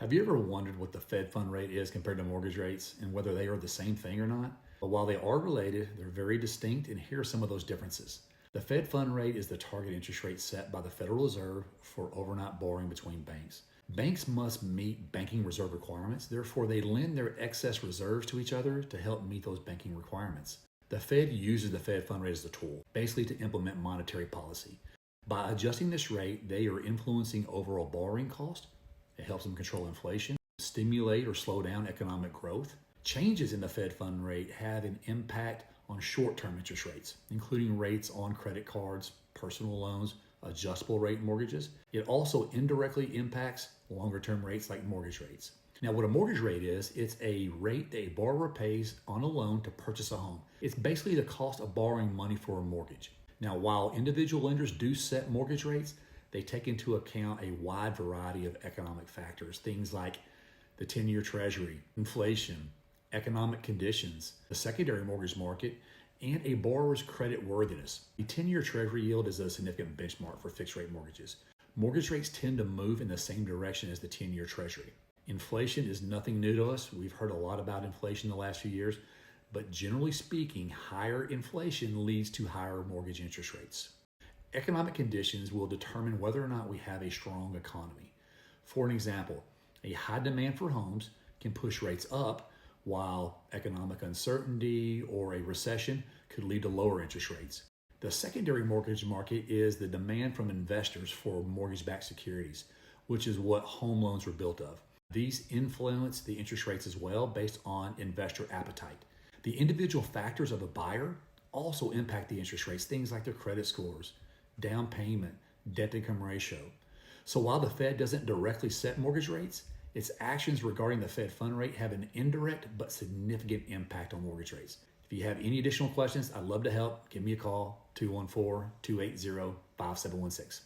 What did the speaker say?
Have you ever wondered what the Fed fund rate is compared to mortgage rates and whether they are the same thing or not? But while they are related, they're very distinct, and here are some of those differences. The Fed fund rate is the target interest rate set by the Federal Reserve for overnight borrowing between banks. Banks must meet banking reserve requirements, therefore, they lend their excess reserves to each other to help meet those banking requirements. The Fed uses the Fed fund rate as a tool, basically to implement monetary policy. By adjusting this rate, they are influencing overall borrowing cost. It helps them control inflation, stimulate or slow down economic growth. Changes in the Fed fund rate have an impact on short-term interest rates, including rates on credit cards, personal loans, adjustable rate mortgages. It also indirectly impacts longer-term rates like mortgage rates. Now, what a mortgage rate is, it's a rate that a borrower pays on a loan to purchase a home. It's basically the cost of borrowing money for a mortgage. Now, while individual lenders do set mortgage rates, they take into account a wide variety of economic factors, things like the 10-year treasury, inflation, economic conditions, the secondary mortgage market, and a borrower's credit worthiness. The 10-year treasury yield is a significant benchmark for fixed rate mortgages. Mortgage rates tend to move in the same direction as the 10-year treasury. Inflation is nothing new to us. We've heard a lot about inflation the last few years, but generally speaking, higher inflation leads to higher mortgage interest rates. Economic conditions will determine whether or not we have a strong economy. For an example, a high demand for homes can push rates up, while economic uncertainty or a recession could lead to lower interest rates. The secondary mortgage market is the demand from investors for mortgage-backed securities, which is what home loans were built of. These influence the interest rates as well based on investor appetite. The individual factors of a buyer also impact the interest rates, things like their credit scores, down payment, debt-to-income ratio. So while the Fed doesn't directly set mortgage rates, its actions regarding the Fed fund rate have an indirect but significant impact on mortgage rates. If you have any additional questions, I'd love to help. Give me a call, 214-280-5716.